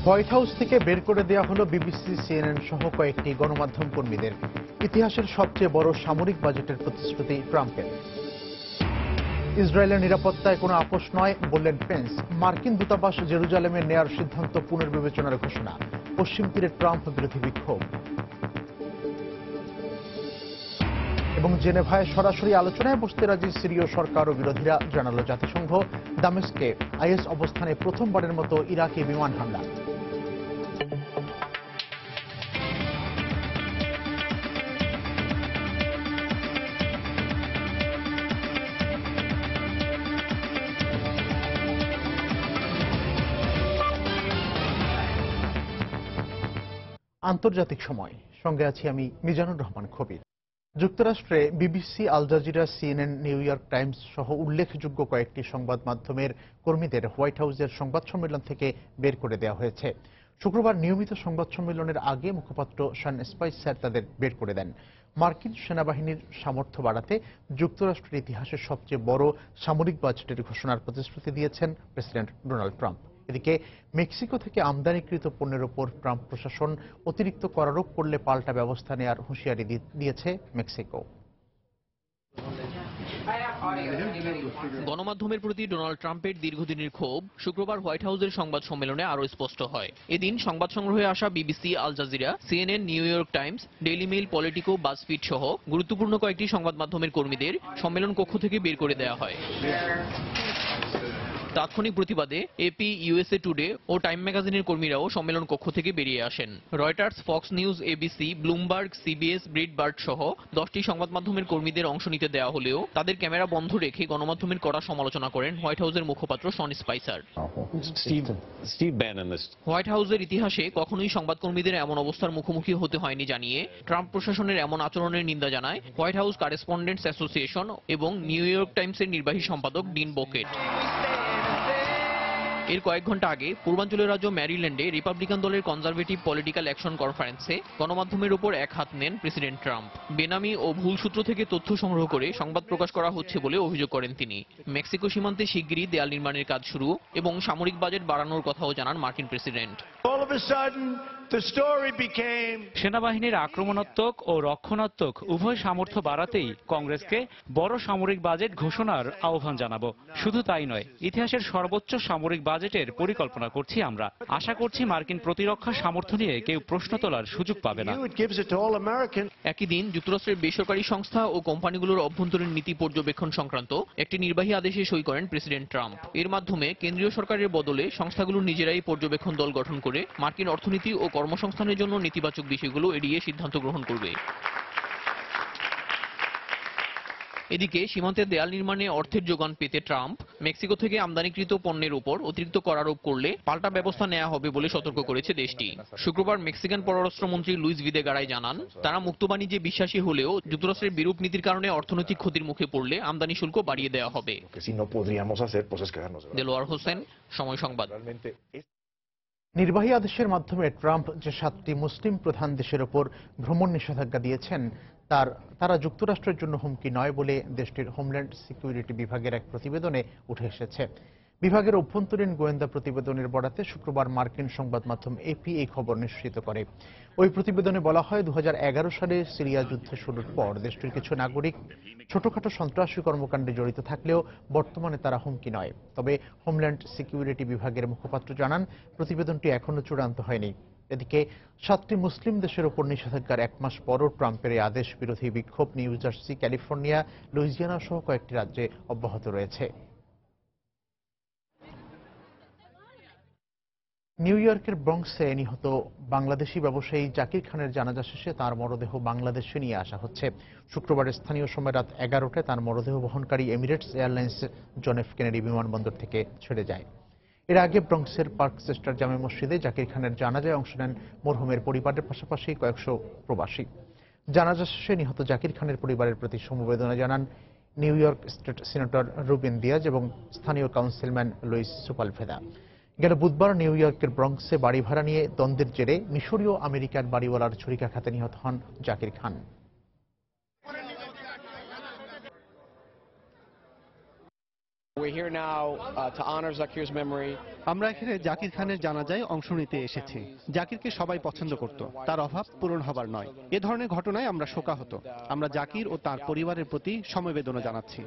White house থেকে বের করে দেওয়া হলো বিবিসি, সিএনএন সহ কয়েকটি গণমাধ্যম কর্মীদের। ইতিহাসের সবচেয়ে বড় সামরিক বাজেটের প্রতিশ্রুতি ট্রাম্পের। ইসরায়েলের নিরাপত্তায় কোনো আপোষ নয় বললেন পেন্স। মার্কিন দূতাবাস জেরুজালেমে নেয়ার সিদ্ধান্ত পুনর্বিবেচনার ঘোষণা। পশ্চিম তীরে ট্রাম্প বিরোধী বিক্ষোভ। এবং জেনেভায় সরাসরি আলোচনায় বসতে রাজি সিরীয় সরকার ও বিরোধীরা, জানালো জাতিসংঘ। দামেস্কে আইএস অবস্থানে প্রথমবারের মতো ইরাকি বিমান হামলা। আন্তর্জাতিক সময়, সঙ্গে আছি আমি মিজানুর রহমান খবির। যুক্তরাষ্ট্রে BBC, Al Jazeera, CNN, New York Times সহ উল্লেখযোগ্য কয়েকটি সংবাদ মাধ্যমের কর্মীদের হোয়াইট হাউসের সংবাদ সম্মেলন থেকে বের করে দেওয়া হয়েছে। শুক্রবার নিয়মিত সংবাদ সম্মেলনের আগে মুখপাত্র শন স্পাইসার তাদের বের করে দেন। মার্কিন সেনাবাহিনীর সামর্থ্য বাড়াতে যুক্তরাষ্ট্রের ইতিহাসের সবচেয়ে বড় সামরিক বাজেটের ঘোষণার প্রতিশ্রুতি দিয়েছেন প্রেসিডেন্ট ডোনাল্ড ট্রাম্প। এদিকে মেক্সিকো থেকে আমদানিকৃত পণ্যের ওপর ট্রাম্প প্রশাসন অতিরিক্ত করারোপ করলে পাল্টা ব্যবস্থা নেওয়ার হুঁশিয়ারি দিয়েছে মেক্সিকো। গণমাধ্যমের প্রতি ডোনাল্ড ট্রাম্পের দীর্ঘদিনের ক্ষোভ শুক্রবার হোয়াইট হাউসের সংবাদ সম্মেলনে আরও স্পষ্ট হয়। এদিন সংবাদ সংগ্রহে আসা BBC, Al Jazeera, CNN, New York Times, Daily Mail, Politico, BuzzFeed সহ গুরুত্বপূর্ণ কয়েকটি সংবাদ মাধ্যমের কর্মীদের সম্মেলন কক্ষ থেকে বের করে দেওয়া হয়। তাৎক্ষণিক প্রতিবাদে এপি, ইউএসএ টুডে ও টাইম ম্যাগাজিনের কর্মীরাও সম্মেলন কক্ষ থেকে বেরিয়ে আসেন। Reuters, Fox News, ABC, Bloomberg, CBS, Breitbart সহ 10টি সংবাদ মাধ্যমের কর্মীদের অংশ নিতে দেওয়া হলেও তাদের ক্যামেরা বন্ধ রেখে গণমাধ্যমের কড়া সমালোচনা করেন হোয়াইট হাউসের মুখপাত্র শন স্পাইসার। হোয়াইট হাউসের ইতিহাসে কখনোই সংবাদকর্মীদের এমন অবস্থার মুখোমুখি হতে হয়নি জানিয়ে ট্রাম্প প্রশাসনের এমন আচরণের নিন্দা জানায় হোয়াইট হাউস কারেসপন্ডেন্টস অ্যাসোসিয়েশন এবং নিউ ইয়র্ক টাইমসের নির্বাহী সম্পাদক ডিন বোকেট। এর কয়েক ঘন্টা আগে পূর্বাঞ্চলীয় রাজ্য ম্যারিল্যান্ডে রিপাবলিকান দলের কনজারভেটিভ পলিটিক্যাল অ্যাকশন কনফারেন্সে গণমাধ্যমের উপর এক হাত নেন প্রেসিডেন্ট ট্রাম্প। বেনামি ও ভুল সূত্র থেকে তথ্য সংগ্রহ করে সংবাদ প্রকাশ করা হচ্ছে বলে অভিযোগ করেন তিনি। মেক্সিকো সীমান্তে শিগগিরই দেয়াল নির্মাণের কাজ শুরু এবং সামরিক বাজেট বাড়ানোর কথাও জানান মার্কিন প্রেসিডেন্ট। সেনাবাহিনীর আক্রমণাত্মক ও রক্ষণাত্মক উভয় সামর্থ্য বাড়াতেই কংগ্রেসকে বড় সামরিক বাজেট ঘোষণার আহ্বান জানাবো। শুধু তাই নয়, ইতিহাসের সর্বোচ্চ সামরিক বাজেটের পরিকল্পনা করছি আমরা। আশা করছি মার্কিন প্রতিরক্ষা সামর্থ্য নিয়ে কেউ প্রশ্ন তোলার সুযোগ পাবে না। একই দিন যুক্তরাষ্ট্রের বেসরকারি সংস্থা ও কোম্পানিগুলোর অভ্যন্তরীণ নীতি পর্যবেক্ষণ সংক্রান্ত একটি নির্বাহী আদেশে সই করেন প্রেসিডেন্ট ট্রাম্প। এর মাধ্যমে কেন্দ্রীয় সরকারের বদলে সংস্থাগুলো নিজেরাই পর্যবেক্ষণ দল গঠন করে মার্কিন অর্থনীতি ও কর্মসংস্থানের জন্য নেতিবাচক বিষয়গুলো এড়িয়ে সিদ্ধান্ত গ্রহণ করবে। এদিকে সীমান্তে দেয়াল নির্মাণে অর্থের যোগান পেতে ট্রাম্প মেক্সিকো থেকে আমদানিকৃত পণ্যের উপর অতিরিক্ত কর আরোপ করলে পাল্টা ব্যবস্থা নেওয়া হবে বলে সতর্ক করেছে দেশটি। শুক্রবার মেক্সিকান পররাষ্ট্রমন্ত্রী লুইস ভিদেগারাই জানান, তারা মুক্ত বাণিজ্যে বিশ্বাসী হলেও যুক্তরাষ্ট্রের বিরূপ নীতির কারণে অর্থনৈতিক ক্ষতির মুখে পড়লে আমদানি শুল্ক বাড়িয়ে দেওয়া হবে। দেলোয়ার হোসেন, সময় সংবাদ। নির্বাহী আদেশের মাধ্যমে ট্রাম্প যে 7টি মুসলিম প্রধান দেশের ওপর ভ্রমণ নিষেধাজ্ঞা দিয়েছেন তারা যুক্তরাষ্ট্রের জন্য হুমকি নয় বলে দেশটির হোমল্যান্ড সিকিউরিটি বিভাগের এক প্রতিবেদনে উঠে এসেছে। বিভাগের অভ্যন্তরীণ গোয়েন্দা প্রতিবেদনের বরাতে শুক্রবার মার্কিন সংবাদ মাধ্যম এপি এই খবর নিশ্চিত করে। ওই প্রতিবেদনে বলা হয়, 2011 সালে সিরিয়া যুদ্ধ শুরুর পর দেশটির কিছু নাগরিক ছোটখাটো সন্ত্রাসী কর্মকাণ্ডে জড়িত থাকলেও বর্তমানে তারা হুমকি নয়। তবে হোমল্যান্ড সিকিউরিটি বিভাগের মুখপাত্র জানান, প্রতিবেদনটি এখনো চূড়ান্ত হয়নি। এদিকে 7টি মুসলিম দেশের ওপর নিষেধাজ্ঞার 1 মাস পরও ট্রাম্পের এই আদেশ বিরোধী বিক্ষোভ নিউ জার্সি, ক্যালিফোর্নিয়া, লুইজিয়ানা সহ কয়েকটি রাজ্যে অব্যাহত রয়েছে। নিউ ইয়র্কের ব্রঙ্কসে নিহত বাংলাদেশি ব্যবসায়ী জাকির খানের জানাজা শেষে তার মরদেহ বাংলাদেশে নিয়ে আসা হচ্ছে। শুক্রবার স্থানীয় সময় রাত 11টায় তার মরদেহ বহনকারী Emirates Airlines John F Kennedy বিমানবন্দর থেকে ছেড়ে যায়। এর আগে ব্রঙ্কসের পার্ক চেস্টার জামে মসজিদে জাকির খানের জানাজায় অংশ নেন মরহুমের পরিবারের পাশাপাশি কয়েকশো প্রবাসী। জানাজা শেষে নিহত জাকির খানের পরিবারের প্রতি সমবেদনা জানান new York state senator Rubin Diaz এবং স্থানীয় কাউন্সিলম্যান লুইস সুপালভেদা। গেল বুধবার নিউ ইয়র্কের ব্রঙ্কসে বাড়ি ভাড়া নিয়ে দ্বন্দ্বের জেরে মিশরীয় আমেরিকান বাড়িওয়ালার ছুরিকাঘাতে নিহত হন জাকির খান। We're here now to honor Zakir's memory. আমরা এখানে জাকির খানের জানাজায় অংশ নিতে এসেছি। জাকিরকে সবাই পছন্দ করত, তার অভাব পূরণ হবার নয়। এ ধরনের ঘটনায় আমরা শোকাহত। আমরা জাকির ও তার পরিবারের প্রতি সমবেদনা জানাচ্ছি।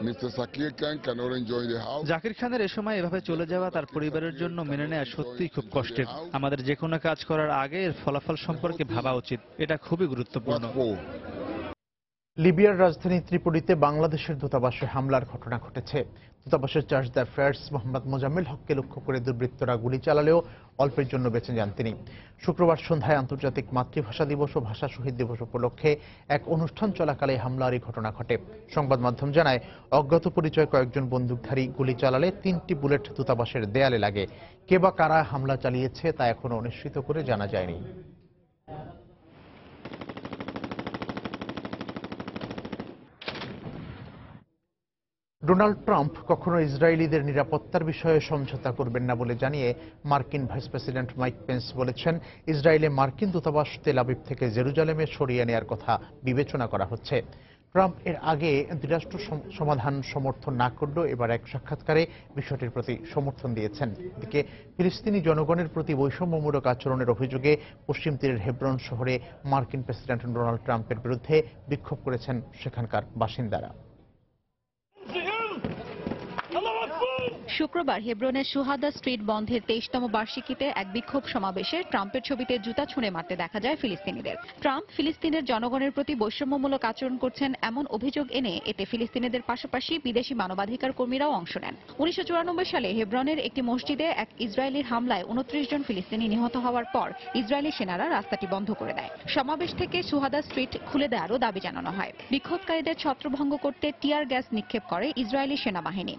Mr. Zakir Khan cannot enjoy the house. Zakir খানের এ সময় এভাবে চলে যাওয়া তার পরিবারের জন্য মেনে নেওয়া সত্যিই খুব কষ্টের। আমাদের যে কোনো কাজ করার আগে এর ফলাফল সম্পর্কে ভাবা উচিত, এটা খুবই গুরুত্বপূর্ণ। লিবিয়ার রাজধানী ত্রিপোলিতে বাংলাদেশের দূতাবাসে হামলার ঘটনা ঘটেছে। দূতাবাসের চার্জ d'affaires মোহাম্মদ মোজাম্মেল হককে লক্ষ্য করে দুর্বৃত্তরা গুলি চালালেও অল্পের জন্য বেঁচে যান তিনি। শুক্রবার সন্ধ্যায় আন্তর্জাতিক মাতৃভাষা দিবস ও ভাষা শহীদ দিবস উপলক্ষে এক অনুষ্ঠান চলাকালে হামলার এই ঘটনা ঘটে। সংবাদ মাধ্যম জানায়, অজ্ঞাত পরিচয় কয়েকজন বন্দুকধারী গুলি চালালে 3টি বুলেট দূতাবাসের দেয়ালে লাগে। কে বা কারা হামলা চালিয়েছে তা এখনো নিশ্চিত করে জানা যায়নি। ডোনাল্ড ট্রাম্প কখনো ইসরায়েলিদের নিরাপত্তার বিষয়ে সমঝোতা করবেন না বলে জানিয়ে মার্কিন ভাইস প্রেসিডেন্ট মাইক পেন্স বলেছেন, ইসরায়েলে মার্কিন দূতাবাস তেল আবিব থেকে জেরুজালেমে সরিয়ে নেওয়ার কথা বিবেচনা করা হচ্ছে। ট্রাম্প এর আগে দ্বিরাষ্ট্র সমাধান সমর্থন না করলেও এবার এক সাক্ষাৎকারে বিষয়টির প্রতি সমর্থন দিয়েছেন। এদিকে ফিলিস্তিনি জনগণের প্রতি বৈষম্যমূলক আচরণের অভিযোগে পশ্চিম তীরের হেব্রন শহরে মার্কিন প্রেসিডেন্ট ডোনাল্ড ট্রাম্পের বিরুদ্ধে বিক্ষোভ করেছেন সেখানকার বাসিন্দারা। শুক্রবার হেব্রনের সুহাদা স্ট্রিট বন্ধের 23তম বার্ষিকীতে এক বিক্ষোভ সমাবেশে ট্রাম্পের ছবিতে জুতা ছুঁড়ে মারতে দেখা যায় ফিলিস্তিনিদের। ট্রাম্প ফিলিস্তিনের জনগণের প্রতি বৈষম্যমূলক আচরণ করছেন এমন অভিযোগ এনে এতে ফিলিস্তিনিদের পাশাপাশি বিদেশি মানবাধিকার কর্মীরাও অংশ নেন। 1994 সালে হেব্রনের একটি মসজিদে এক ইসরায়েলির হামলায় 29 জন ফিলিস্তিনি নিহত হওয়ার পর ইসরায়েলি সেনারা রাস্তাটি বন্ধ করে দেয়। সমাবেশ থেকে সুহাদা স্ট্রিট খুলে দেওয়ারও দাবি জানানো হয়। বিক্ষোভকারীদের ছত্রভঙ্গ করতে টিয়ার গ্যাস নিক্ষেপ করে ইসরায়েলি সেনাবাহিনী।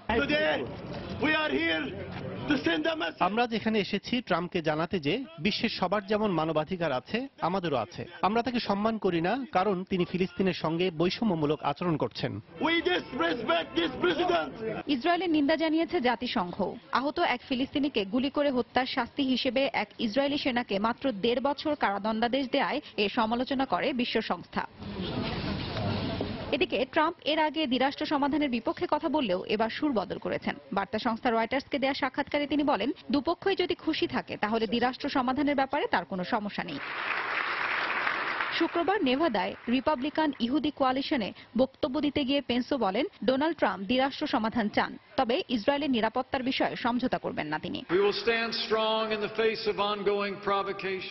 আমরা যেখানে এসেছি ট্রাম্পকে জানাতে যে বিশ্বের সবার যেমন মানবাধিকার আছে, আমাদেরও আছে। আমরা তাকে সম্মান করি না, কারণ তিনি ফিলিস্তিনের সঙ্গে বৈষম্যমূলক আচরণ করছেন। ইসরায়েলের নিন্দা জানিয়েছে জাতিসংঘ। আহত এক ফিলিস্তিনিকে গুলি করে হত্যার শাস্তি হিসেবে এক ইসরায়েলি সেনাকে মাত্র 1.5 বছর কারাদণ্ডাদেশ দেয় এর সমালোচনা করে বিশ্ব সংস্থা। এদিকে ট্রাম্প এর আগে দ্বিরাষ্ট্র সমাধানের বিপক্ষে কথা বললেও এবার সুর বদল করেছেন। বার্তা সংস্থা রয়টার্সকে দেয়া সাক্ষাৎকারে তিনি বলেন, দুপক্ষই যদি খুশি থাকে তাহলে দ্বিরাষ্ট্র সমাধানের ব্যাপারে তার কোনো সমস্যা নেই। শুক্রবার নেভাদায় রিপাবলিকান ইহুদি কোয়ালিশনে বক্তব্য দিতে গিয়ে পেন্সও বলেন, ডোনাল্ড ট্রাম্প দ্বিরাষ্ট্র সমাধান চান, তবে ইসরায়েলের নিরাপত্তার বিষয়ে সমঝোতা করবেন না তিনি।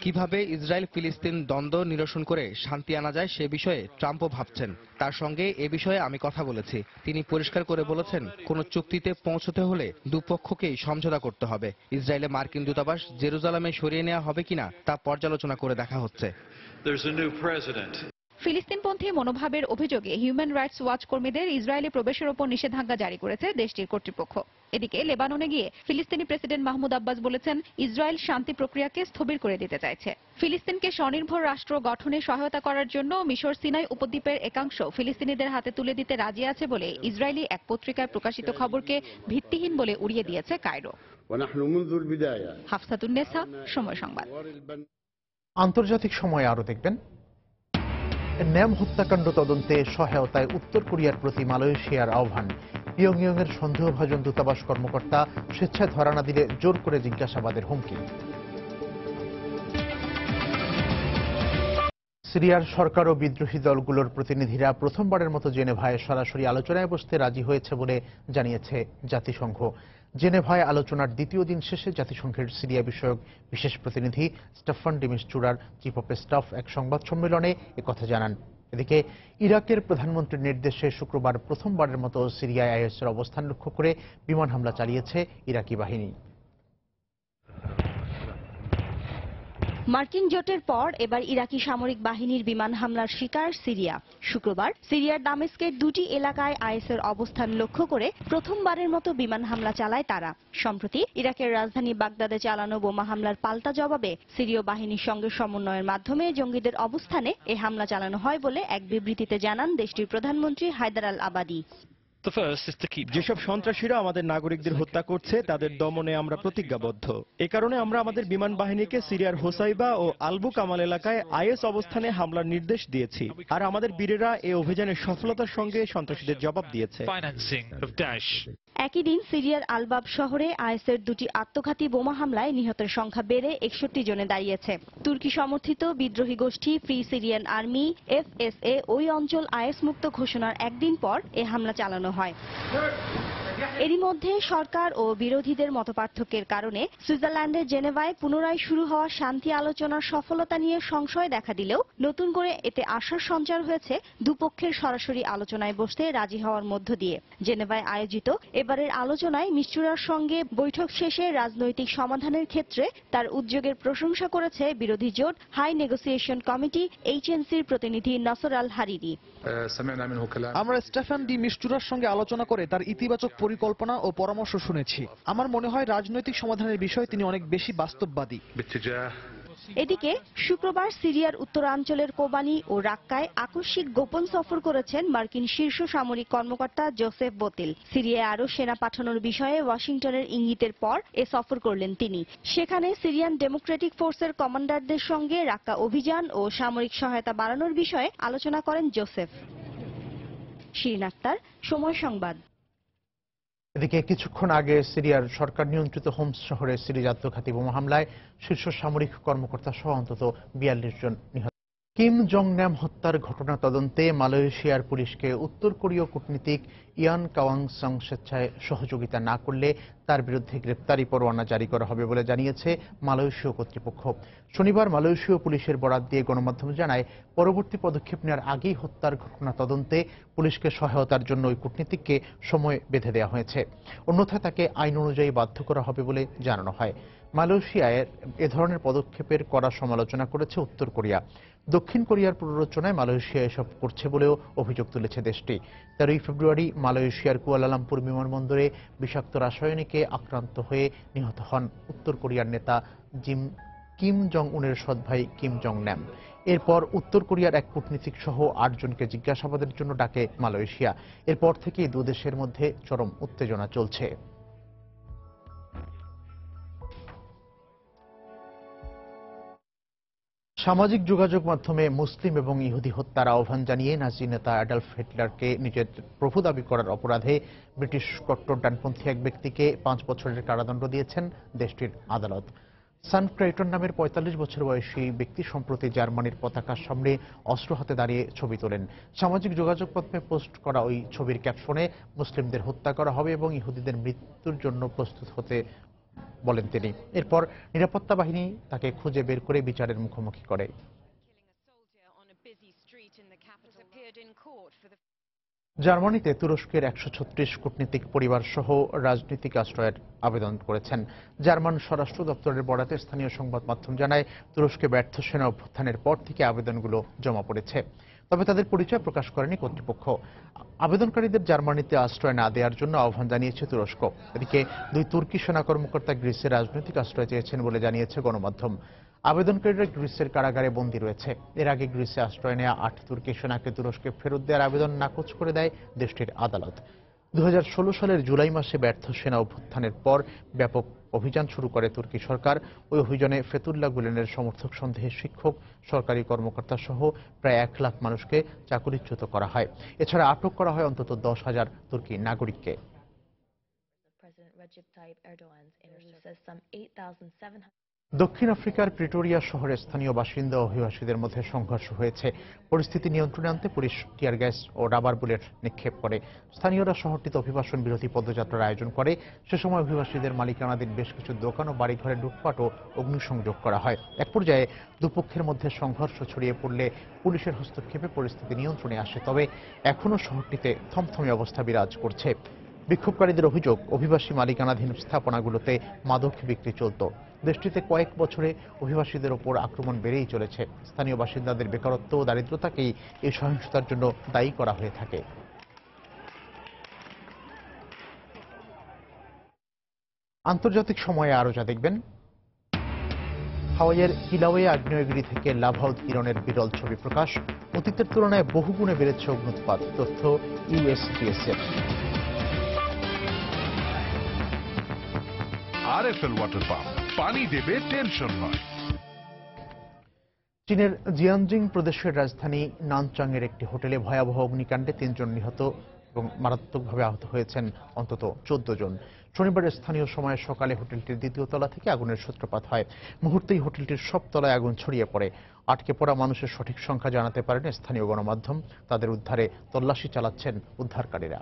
কিভাবে ইসরায়েল ফিলিস্তিন দ্বন্দ্ব নিরসন করে শান্তি আনা যায় সে বিষয়ে ট্রাম্পও ভাবছেন। তার সঙ্গে এ বিষয়ে আমি কথা বলেছি। তিনি পরিষ্কার করে বলেছেন, কোনো চুক্তিতে পৌঁছতে হলে দুপক্ষকেই সমঝোতা করতে হবে। ইসরায়েলে মার্কিন দূতাবাস জেরুজালেমে সরিয়ে নেওয়া হবে কিনা তা পর্যালোচনা করে দেখা হচ্ছে। ফিলিস্তিনপন্থী মনোভাবের অভিযোগে হিউম্যান রাইটস ওয়াচ কর্মীদের ইসরায়েলে প্রবেশের ওপর নিষেধাজ্ঞা জারি করেছে দেশটির কর্তৃপক্ষ। এদিকে লেবাননে গিয়ে ফিলিস্তিনি প্রেসিডেন্ট মাহমুদ আব্বাস বলেছেন, ইসরায়েল শান্তি প্রক্রিয়াকে স্থবির করে দিতে চাইছে। ফিলিস্তিনকে স্বনির্ভর রাষ্ট্র গঠনে সহায়তা করার জন্য মিশর সিনাই উপদ্বীপের একাংশ ফিলিস্তিনিদের হাতে তুলে দিতে রাজি আছে বলে ইসরায়েলি এক পত্রিকায় প্রকাশিত খবরকে ভিত্তিহীন বলে উড়িয়ে দিয়েছে কায়রো। হাফসাতুন্নেসা, সময় সংবাদ। আন্তর্জাতিক সময় আরো দেখবেন, ন্যাম হত্যাকাণ্ড তদন্তে সহায়তায় উত্তর কোরিয়ার প্রতি মালয়েশিয়ার আহ্বান। পিয়ংইয়ং এর সন্দেহভাজন দূতাবাস কর্মকর্তা স্বেচ্ছায় ধরা না দিলে জোর করে জিজ্ঞাসাবাদের হুমকি। সিরিয়ার সরকার ও বিদ্রোহী দলগুলোর প্রতিনিধিরা প্রথমবারের মতো জেনেভায় সরাসরি আলোচনায় বসতে রাজি হয়েছে বলে জানিয়েছে জাতিসংঘ। জেনেভায় আলোচনার দ্বিতীয় দিন শেষে জাতিসংঘের সিরিয়া বিষয়ক বিশেষ প্রতিনিধি স্টেফান ডি মিস্তুরার চিফ অফ স্টাফ এক সংবাদ সম্মেলনে একথা জানান। এদিকে ইরাকের প্রধানমন্ত্রীর নির্দেশে শুক্রবার প্রথমবারের মতো সিরিয়ায় আইএসের অবস্থান লক্ষ্য করে বিমান হামলা চালিয়েছে ইরাকি বাহিনী। মার্কিন জোটের পর এবার ইরাকি সামরিক বাহিনীর বিমান হামলার শিকার সিরিয়া। শুক্রবার সিরিয়ার দামেস্কের 2টি এলাকায় আইএসের অবস্থান লক্ষ্য করে প্রথমবারের মতো বিমান হামলা চালায় তারা। সম্প্রতি ইরাকের রাজধানী বাগদাদে চালানো বোমা হামলার পাল্টা জবাবে সিরীয় বাহিনীর সঙ্গে সমন্বয়ের মাধ্যমে জঙ্গিদের অবস্থানে এ হামলা চালানো হয় বলে এক বিবৃতিতে জানান দেশটির প্রধানমন্ত্রী হায়দার আল আবাদি। যেসব সন্ত্রাসীরা আমাদের নাগরিকদের হত্যা করছে তাদের দমনে আমরা প্রতিজ্ঞাবদ্ধ। এ কারণে আমরা আমাদের বিমান বাহিনীকে সিরিয়ার হোসাইবা ও আলবু কামাল এলাকায় আইএস অবস্থানে হামলার নির্দেশ দিয়েছি, আর আমাদের বীরেরা এই অভিযানের সফলতার সঙ্গে সন্ত্রাসীদের জবাব দিয়েছে। একই দিন সিরিয়ার আলবাব শহরে আইএসের দুটি আত্মঘাতী বোমা হামলায় নিহতের সংখ্যা বেড়ে 61 জনে দাঁড়িয়েছে। তুর্কি সমর্থিত বিদ্রোহী গোষ্ঠী ফ্রি সিরিয়ান আর্মি এফএসএ ওই অঞ্চল আইএস মুক্ত ঘোষণার একদিন পর এ হামলা চালানো হয়। এরই মধ্যে সরকার ও বিরোধীদের মতপার্থক্যের কারণে সুইজারল্যান্ডের জেনেভায় পুনরায় শুরু হওয়া শান্তি আলোচনার সফলতা নিয়ে সংশয় দেখা দিলেও নতুন করে এতে আশার সঞ্চার হয়েছে দুপক্ষের সরাসরি আলোচনায় বসতে রাজি হওয়ার মধ্য দিয়ে। জেনেভায় আয়োজিত এবারের আলোচনায় মিস্টুরার সঙ্গে বৈঠক শেষে রাজনৈতিক সমাধানের ক্ষেত্রে তার উদ্যোগের প্রশংসা করেছে বিরোধী জোট হাই নেগোসিয়েশন কমিটি এইচএনসির প্রতিনিধি নসর আল হারিরি। আমরা স্টেফান ডি মিস্টুরার সঙ্গে আলোচনা করে তার ইতিবাচক পরিকল্পনা ও পরামর্শ শুনেছি। আমার মনে হয় রাজনৈতিক সমাধানের বিষয়ে তিনি অনেক বেশি বাস্তববাদী। এদিকে শুক্রবার সিরিয়ার উত্তরাঞ্চলের কোবানি ও রাক্কায় আকস্মিক গোপন সফর করেছেন মার্কিন শীর্ষ সামরিক কর্মকর্তা জোসেফ বোতিল। সিরিয়ায় আরও সেনা পাঠানোর বিষয়ে ওয়াশিংটনের ইঙ্গিতের পর এ সফর করলেন তিনি। সেখানে সিরিয়ান ডেমোক্রেটিক ফোর্সের কমান্ডারদের সঙ্গে রাক্কা অভিযান ও সামরিক সহায়তা বাড়ানোর বিষয়ে আলোচনা করেন জোসেফ। শিরিন আক্তার, সময় সংবাদ। এদিকে কিছুক্ষণ আগে সিরিয়ার সরকার নিয়ন্ত্রিত হোমস শহরে সিরিজ আত্মঘাতী বোমা হামলায় শীর্ষ সামরিক কর্মকর্তা সহ অন্তত 42 জন নিহত। কিম জং নাম হত্যার ঘটনা তদন্তে মালয়েশিয়ার পুলিশকে উত্তর কোরীয় কূটনীতিক ইয়ান কাওয়াংসং স্বেচ্ছায় সহযোগিতা না করলে তার বিরুদ্ধে গ্রেপ্তারি পরোয়ানা জারি করা হবে বলে জানিয়েছে মালয়েশীয় কর্তৃপক্ষ। শনিবার মালয়েশীয় পুলিশের বরাত দিয়ে গণমাধ্যম জানায়, পরবর্তী পদক্ষেপ নেওয়ার আগেই হত্যার ঘটনা তদন্তে পুলিশকে সহায়তার জন্য ওই কূটনীতিককে সময় বেঁধে দেওয়া হয়েছে। অন্যথায় তাকে আইন অনুযায়ী বাধ্য করা হবে বলে জানানো হয়। মালয়েশিয়ায় এ ধরনের পদক্ষেপের কড়া সমালোচনা করেছে উত্তর কোরিয়া। দক্ষিণ কোরিয়ার প্ররোচনায় মালয়েশিয়া এসব করছে বলেও অভিযোগ তুলেছে দেশটি। 13 ফেব্রুয়ারি মালয়েশিয়ার কুয়ালালামপুর বিমানবন্দরে বিষাক্ত রাসায়নিকে আক্রান্ত হয়ে নিহত হন উত্তর কোরিয়ার নেতা কিম জং উনের সৎ ভাই কিম জং নাম। এরপর উত্তর কোরিয়ার এক কূটনীতিক সহ 8 জনকে জিজ্ঞাসাবাদের জন্য ডাকে মালয়েশিয়া। এরপর থেকেই দু দেশের মধ্যে চরম উত্তেজনা চলছে। সামাজিক যোগাযোগ মাধ্যমে মুসলিম এবং ইহুদি হত্যার আহ্বান জানিয়ে নাজি নেতা অ্যাডলফ হিটলারকে নিজের প্রভু দাবি করার অপরাধে ব্রিটিশ কট্টর ডানপন্থী এক ব্যক্তিকে 5 বছরের কারাদণ্ড দিয়েছেন দেশটির আদালত। সান ক্রেটন নামের 45 বছর বয়সী ব্যক্তি সম্প্রতি জার্মানির পতাকার সামনে অস্ত্র হাতে দাঁড়িয়ে ছবি তোলেন। সামাজিক যোগাযোগ মাধ্যমে পোস্ট করা ওই ছবির ক্যাপশনে মুসলিমদের হত্যা করা হবে এবং ইহুদিদের মৃত্যুর জন্য প্রস্তুত হতে বলেন তিনি। এরপর নিরাপত্তা বাহিনী তাকে খুঁজে বের করে বিচারের মুখোমুখি করে। জার্মানিতে তুরস্কের 136 কূটনীতিক পরিবার সহ রাজনৈতিক আশ্রয়ের আবেদন করেছেন। জার্মান স্বরাষ্ট্র দপ্তরের বরাতে স্থানীয় সংবাদ মাধ্যম জানায়, তুরস্কে ব্যর্থ সেনা অভ্যুত্থানের পর থেকে আবেদনগুলো জমা পড়েছে, তবে তাদের পরিচয় প্রকাশ করেনি কর্তৃপক্ষ। আবেদনকারীদের জার্মানিতে আশ্রয় না দেওয়ার জন্য আহ্বান জানিয়েছে তুরস্ক। এদিকে 2 তুর্কি সেনা কর্মকর্তা গ্রিসে রাজনৈতিক আশ্রয় চেয়েছেন বলে জানিয়েছে গণমাধ্যম। আবেদনকারীরা গ্রিসের কারাগারে বন্দী রয়েছে। এর আগে গ্রিসে আশ্রয় নেওয়া 8 তুর্কি সেনাকে তুরস্কে ফেরত দেওয়ার আবেদন নাকচ করে দেয় দেশটির আদালত। 2016 সালের জুলাই মাসে ব্যর্থ সেনা অভ্যুত্থানের পর ব্যাপক অভিযান শুরু করে তুর্কি সরকার। ওই অভিযানে ফেতুল্লাহ গুলেনের সমর্থক সন্দেহে শিক্ষক, সরকারি কর্মকর্তা সহ প্রায় 1 লাখ মানুষকে চাকরিচ্যুত করা হয়। এছাড়া আটক করা হয় অন্তত 10,000 তুর্কি নাগরিককে। দক্ষিণ আফ্রিকার প্রিটোরিয়া শহরে স্থানীয় বাসিন্দা ও অভিবাসীদের মধ্যে সংঘর্ষ হয়েছে। পরিস্থিতি নিয়ন্ত্রণে আনতে পুলিশ টিয়ার গ্যাস ও রাবার বুলেট নিক্ষেপ করে। স্থানীয়রা শহরটিতে অভিবাসন বিরোধী পদযাত্রার আয়োজন করে। সে সময় অভিবাসীদের মালিকানাধীন বেশ কিছু দোকান ও বাড়িঘরে লুটপাট ও অগ্নিসংযোগ করা হয়। এক পর্যায়ে দুপক্ষের মধ্যে সংঘর্ষ ছড়িয়ে পড়লে পুলিশের হস্তক্ষেপে পরিস্থিতি নিয়ন্ত্রণে আসে। তবে এখনও শহরটিতে থমথমে অবস্থা বিরাজ করছে। বিক্ষোভকারীদের অভিযোগ, অভিবাসী মালিকানাধীন স্থাপনাগুলোতে মাদক বিক্রি চলত। দেশটিতে কয়েক বছরে অভিবাসীদের ওপর আক্রমণ বেড়েই চলেছে। স্থানীয় বাসিন্দাদের বেকারত্ব ও দারিদ্রতাকেই এই সহিংসতার জন্য দায়ী করা হয়ে থাকে। আন্তর্জাতিক সময়ে আরও যা দেখবেন, হাওয়াইয়ের কিলাওয়ে আগ্নেয়গিরি থেকে লাভা উৎকিরণের বিরল ছবি প্রকাশ। অতীতের তুলনায় বহুগুণে বেড়েছে অগ্নুৎপাত, তথ্য ইউএসজিএস এর। RFL ওয়াটার পাম্প, পানি দেবে টেনশন নয়। চীনের জিয়ানজিং প্রদেশের রাজধানী নানচাং এর একটি হোটেলে ভয়াবহ অগ্নিকাণ্ডে 3 জন নিহত এবং মারাত্মকভাবে আহত হয়েছেন অন্তত 14 জন। শনিবার স্থানীয় সময় সকালে হোটেলটির দ্বিতীয় তলা থেকে আগুনের সূত্রপাত হয়। মুহূর্তেই হোটেলটির সব তলায় আগুন ছড়িয়ে পড়ে। আটকে পড়া মানুষের সঠিক সংখ্যা জানাতে পারেন স্থানীয় গণমাধ্যম। তাদের উদ্ধারে তল্লাশি চালাচ্ছেন উদ্ধারকারীরা।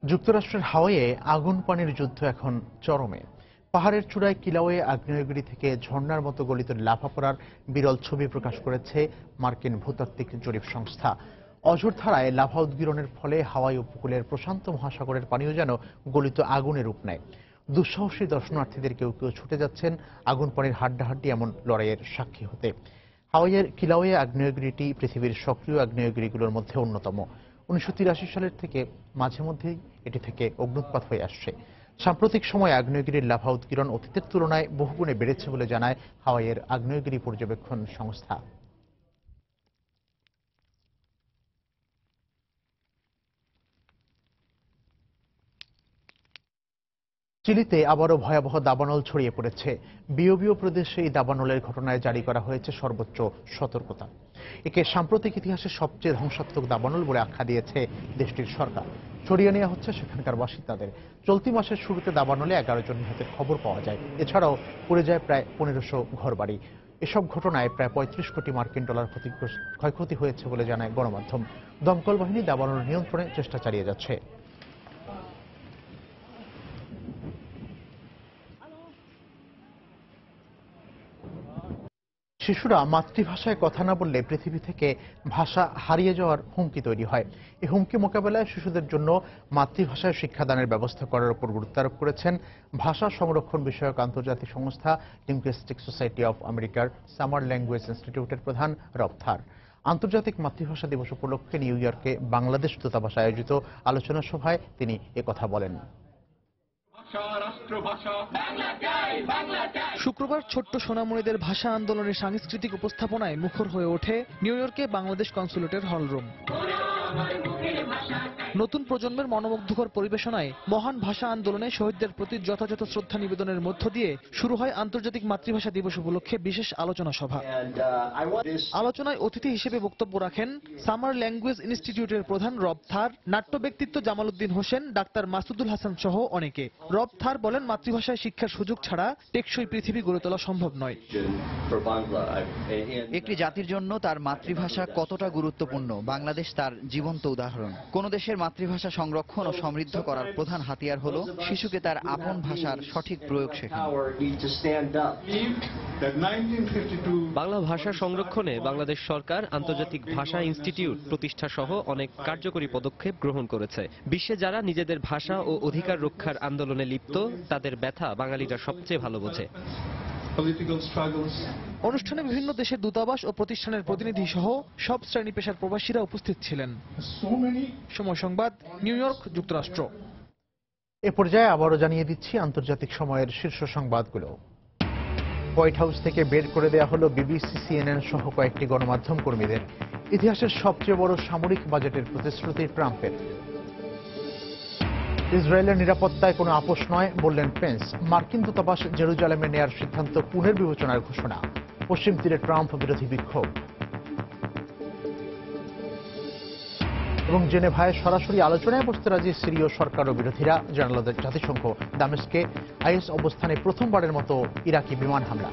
যুক্তরাষ্ট্রের হাওয়াইয়ে আগুন পানির যুদ্ধ এখন চরমে। পাহাড়ের চূড়ায় কিলাওয়ে আগ্নেয়গিরি থেকে ঝর্ণার মতো গলিত লাভা পড়ার বিরল ছবি প্রকাশ করেছে মার্কিন ভূতাত্ত্বিক জরিপ সংস্থা। অঝোর ধারায় লাভা উদ্গীরণের ফলে হাওয়াই উপকূলের প্রশান্ত মহাসাগরের পানিও যেন গলিত আগুনের রূপ নেয়। দুঃসাহসী দর্শনার্থীদের কেউ কেউ ছুটে যাচ্ছেন আগুন পানির হাড্ডাহাড্ডি এমন লড়াইয়ের সাক্ষী হতে। হাওয়াইয়ের কিলাওয়ে আগ্নেয়গিরিটি পৃথিবীর সক্রিয় আগ্নেয়গিরিগুলোর মধ্যে অন্যতম। 1983 সালের থেকে মাঝে মধ্যেই এটি থেকে অগ্নুৎপাত হয়ে আসছে। সাম্প্রতিক সময়ে আগ্নেয়গিরির লাভা উদ্গীরণ অতীতের তুলনায় বহুগুণে বেড়েছে বলে জানায় হাওয়াইয়ের আগ্নেয়গিরি পর্যবেক্ষণ সংস্থা। চিলিতে আবারও ভয়াবহ দাবানল ছড়িয়ে পড়েছে। বিওবিও প্রদেশে এই দাবানলের ঘটনায় জারি করা হয়েছে সর্বোচ্চ সতর্কতা। একে সাম্প্রতিক ইতিহাসের সবচেয়ে ধ্বংসাত্মক দাবানল বলে আখ্যা দিয়েছে দেশটির সরকার। সরিয়ে নেওয়া হচ্ছে সেখানকার বাসিন্দাদের। চলতি মাসের শুরুতে দাবানলে 11 জন নিহতের খবর পাওয়া যায়। এছাড়াও পড়ে যায় প্রায় 1500 ঘরবাড়ি। এসব ঘটনায় প্রায় 35 কোটি মার্কিন ডলার ক্ষয়ক্ষতি হয়েছে বলে জানায় গণমাধ্যম। দমকল বাহিনী দাবানল নিয়ন্ত্রণে চেষ্টা চালিয়ে যাচ্ছে। শিশুরা মাতৃভাষায় কথা না বললে পৃথিবী থেকে ভাষা হারিয়ে যাওয়ার হুমকি তৈরি হয়। এই হুমকি মোকাবেলায় শিশুদের জন্য মাতৃভাষায় শিক্ষাদানের ব্যবস্থা করার উপর গুরুত্ব আরোপ করেছেন ভাষা সংরক্ষণ বিষয়ক আন্তর্জাতিক সংস্থা লিঙ্গুইস্টিক সোসাইটি অফ আমেরিকার সামার ল্যাঙ্গুয়েজ ইনস্টিটিউটের প্রধান রব থার। আন্তর্জাতিক মাতৃভাষা দিবস উপলক্ষে নিউ ইয়র্কে বাংলাদেশ দূতাবাস আয়োজিত আলোচনা সভায় তিনি একথা বলেন। শুক্রবার ছোট্ট সোনামণিদের ভাষা আন্দোলনের সাংস্কৃতিক উপস্থাপনায় মুখর হয়ে ওঠে নিউ ইয়র্কে বাংলাদেশ কনসুলেটের হলরুম। নতুন প্রজন্মের মনোমুগ্ধকর পরিবেশনায় মহান ভাষা আন্দোলনে শহীদদের প্রতি যথাযথ শ্রদ্ধা নিবেদনের মধ্য দিয়ে শুরু হয় আন্তর্জাতিক মাতৃভাষা দিবস উপলক্ষে বিশেষ আলোচনা সভা। আলোচনায় অতিথি হিসেবে বক্তব্য রাখেন সামার ল্যাঙ্গুয়েজ ইনস্টিটিউটের প্রধান রব থার, নাট্য ব্যক্তিত্ব জামালউদ্দিন হোসেন, ডাক্তার মাসুদুল হাসান সহ অনেকে। রব থার বলেন, মাতৃভাষায় শিক্ষার সুযোগ ছাড়া টেকসই পৃথিবী গড়ে তোলা সম্ভব নয়। একটি জাতির জন্য তার মাতৃভাষা কতটা গুরুত্বপূর্ণ বাংলাদেশ তার জীবন্ত উদাহরণ। কোন দেশের মাতৃভাষা সংরক্ষণ ও সমৃদ্ধ করার প্রধান হাতিয়ার হলো শিশুকে তার আপন ভাষার সঠিক প্রয়োগ শেখানো। বাংলা ভাষা সংরক্ষণে বাংলাদেশ সরকার আন্তর্জাতিক ভাষা ইনস্টিটিউট প্রতিষ্ঠা সহ অনেক কার্যকরী পদক্ষেপ গ্রহণ করেছে। বিশ্বে যারা নিজেদের ভাষা ও অধিকার রক্ষার আন্দোলনে লিপ্ত তাদের ব্যথা বাঙালিরা সবচেয়ে ভালো বোঝে। অনুষ্ঠানে বিভিন্ন দেশের দূতাবাস ও প্রতিষ্ঠানের প্রতিনিধি সহ সব শ্রেণী পেশার প্রবাসীরা উপস্থিত ছিলেন। সময় সংবাদ, নিউ ইয়র্ক, যুক্তরাষ্ট্র। এ পর্যায়ে আবারও জানিয়ে দিচ্ছি আন্তর্জাতিক সময়ের শীর্ষ সংবাদগুলো। হোয়াইট হাউস থেকে বের করে দেওয়া হলো বিবিসি, সিএনএন সহ কয়েকটি গণমাধ্যম কর্মীদের। ইতিহাসের সবচেয়ে বড় সামরিক বাজেটের প্রতিশ্রুতি ট্রাম্পের। ইসরায়েলের নিরাপত্তায় কোনো আপোষ নয় বললেন পেন্স। মার্কিন দূতাবাস জেরুজালেমে নেয়ার সিদ্ধান্ত পুনর্বিবেচনার ঘোষণা। পশ্চিম তীরে ট্রাম্প বিরোধী বিক্ষোভ। এবং জেনেভায় সরাসরি আলোচনায় বসতে রাজি সিরীয় সরকার ও বিরোধীরা। জানাল জাতিসংঘ। দামেস্কে আইএস অবস্থানে প্রথমবারের মতো ইরাকি বিমান হামলা।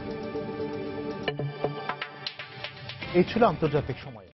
এই ছিল আন্তর্জাতিক সময়।